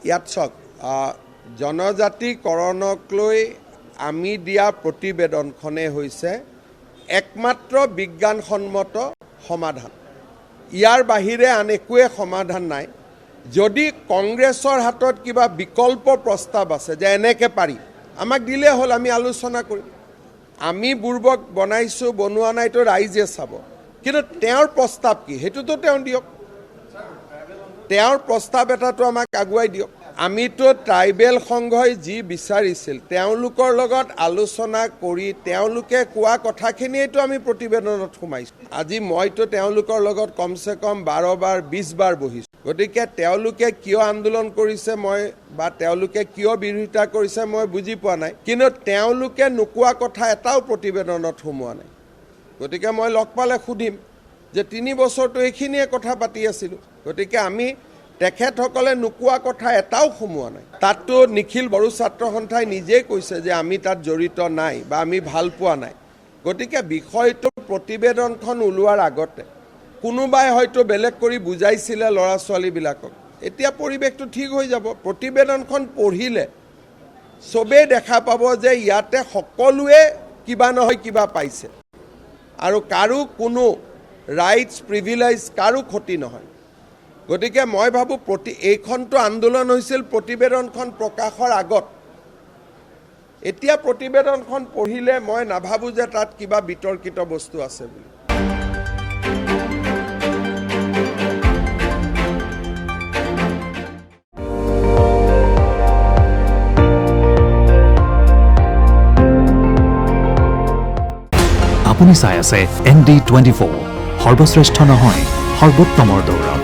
ইয়াত চাওক জনজাতিকৰণক লৈ আমি দিয়া প্ৰতিবেদনখনে হৈছে একমাত্ৰ বিজ্ঞানসন্মত সমাধান। ইয়াৰ বাহিৰে আন একোৱে সমাধান নাই। যদি কংগ্ৰেছৰ হাতত কিবা বিকল্প প্ৰস্তাৱ আছে যে এনেকৈ পাৰি আমাক দিলে হ'ল, আমি আলোচনা কৰিম। আমি বুৰ্বক বনাইছোঁ বনোৱা নাইতো ৰাইজে চাব, কিন্তু তেওঁৰ প্ৰস্তাৱ কি সেইটোতো তেওঁ দিয়ক। তেওঁৰ প্ৰস্তাৱ এটাতো আমাক আগুৱাই দিয়ক। আমিতো ট্ৰাইবেল সংঘই যি বিচাৰিছিল তেওঁলোকৰ লগত আলোচনা কৰি তেওঁলোকে কোৱা কথাখিনিয়েতো আমি প্ৰতিবেদনত সোমাইছোঁ। আজি মইতো তেওঁলোকৰ লগত কমচে কম 12 বাৰ 20 বাৰ বহিছোঁ। গতিকে তেওঁলোকে কিয় আন্দোলন কৰিছে মই বা তেওঁলোকে কিয় বিৰোধিতা কৰিছে মই বুজি পোৱা নাই, কিন্তু তেওঁলোকে নোকোৱা কথা এটাও প্ৰতিবেদনত সোমোৱা নাই। গতিকে মই লগ পালে সুধিম যে 3 বছৰটো এইখিনিয়ে কথা পাতি আছিলোঁ। গতিকে আমি তেখেতসকলে নোকোৱা কথা এটাও সোমোৱা নাই। তাততো নিখিল বড়ো ছাত্ৰ সন্থাই নিজেই কৈছে যে আমি তাত জড়িত নাই বা আমি ভাল পোৱা নাই। গতিকে বিষয়টো প্ৰতিবেদনখন ওলোৱাৰ আগতে কোনোবাই হয়তো বেলেগ কৰি বুজাইছিলে ল'ৰা ছোৱালীবিলাকক। এতিয়া পৰিৱেশটো ঠিক হৈ যাব। প্ৰতিবেদনখন পঢ়িলে চবেই দেখা পাব যে ইয়াতে সকলোৱে কিবা নহয় কিবা পাইছে আৰু কাৰো কোনো ৰাইটছ প্ৰিভিলেজ কাৰো ক্ষতি নহয়। গতিকে মই ভাবোঁ এইখনটো আন্দোলন হৈছিল প্ৰতিবেদনখন প্ৰকাশৰ আগত। এতিয়া প্ৰতিবেদনখন পঢ়িলে মই নাভাবোঁ যে তাত কিবা বিতৰ্কিত বস্তু আছে বুলি। আপুনি চাই আছে ND24, সৰ্বশ্ৰেষ্ঠ নহয় সৰ্বোত্তমৰ দৌৰ।